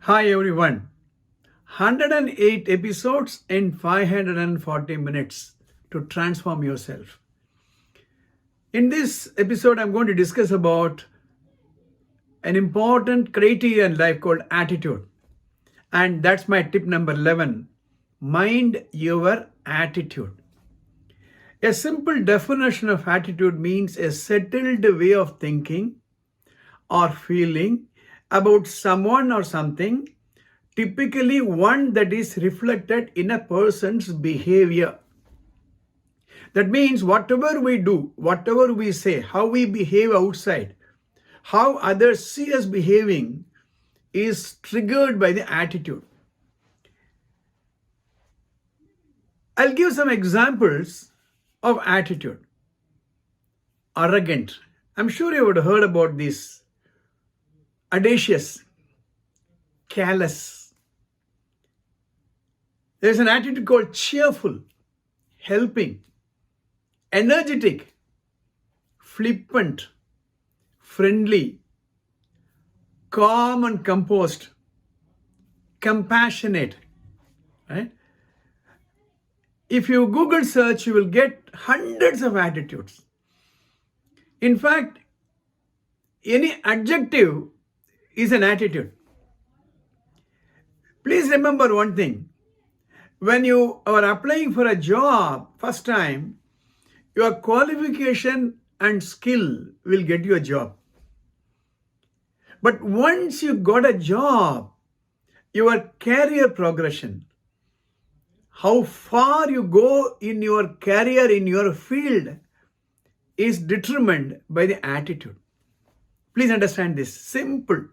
Hi everyone. 108 episodes in 540 minutes to transform yourself. In this episode, I'm going to discuss about an important criteria in life called attitude. And that's my tip number 11. Mind your attitude. A simple definition of attitude means a settled way of thinking or feeling about someone or something, typically one that is reflected in a person's behavior. That means whatever we do, whatever we say, how we behave outside, how others see us behaving is triggered by the attitude. I'll give some examples of attitude. Arrogant. I'm sure you would have heard about this. Audacious. Careless. There's an attitude called cheerful, helping, energetic, flippant, friendly, calm and composed, compassionate. Right? If you Google search, you will get hundreds of attitudes. In fact, any adjective is an attitude. Please remember one thing. When you are applying for a job first time, your qualification and skill will get you a job. But once you got a job, your career progression, how far you go in your career, in your field, is determined by the attitude. Please understand this. Simple.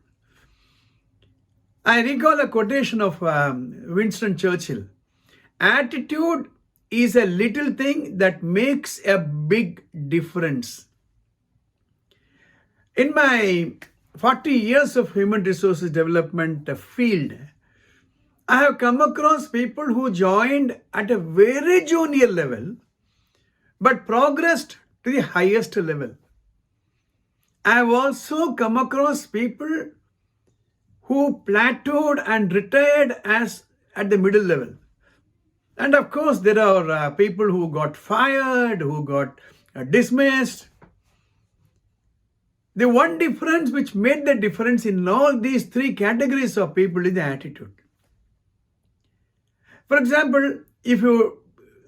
I recall a quotation of Winston Churchill. Attitude is a little thing that makes a big difference. In my 40 years of human resources development field, I have come across people who joined at a very junior level but progressed to the highest level. I have also come across people who plateaued and retired as at the middle level. And of course, there are people who got fired, who got dismissed. The one difference which made the difference in all these three categories of people is the attitude. For example, if you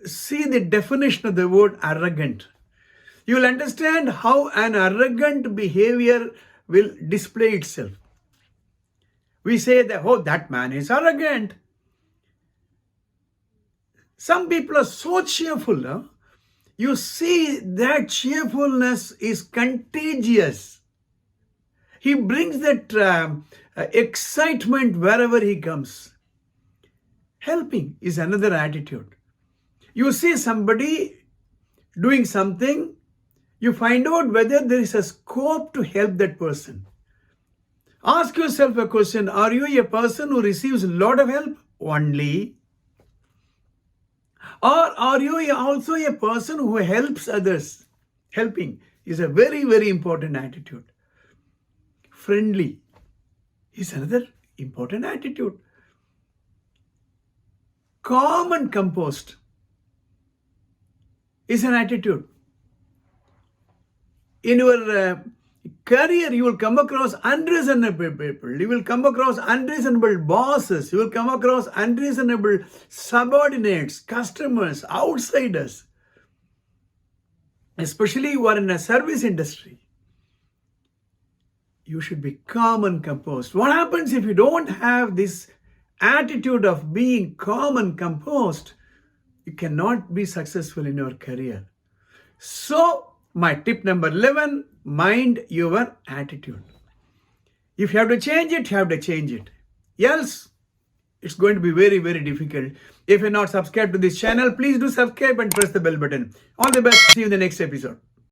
see the definition of the word arrogant, you will understand how an arrogant behavior will display itself. We say that, oh, that man is arrogant. Some people are so cheerful. Huh? You see that cheerfulness is contagious. He brings that excitement wherever he comes. Helping is another attitude. You see somebody doing something, you find out whether there is a scope to help that person. Ask yourself a question. Are you a person who receives a lot of help only? Or are you also a person who helps others? Helping is a very, very important attitude. Friendly is another important attitude. Calm and composed is an attitude. In your career, you will come across unreasonable people. You will come across unreasonable bosses. You will come across unreasonable subordinates, customers, outsiders. Especially who are in a service industry. You should be calm and composed. What happens if you don't have this attitude of being calm and composed? You cannot be successful in your career. So, my tip number 11, mind your attitude. If you have to change it, you have to change it. Else, it's going to be very, very difficult. If you're not subscribed to this channel, please do subscribe and press the bell button. All the best. See you in the next episode.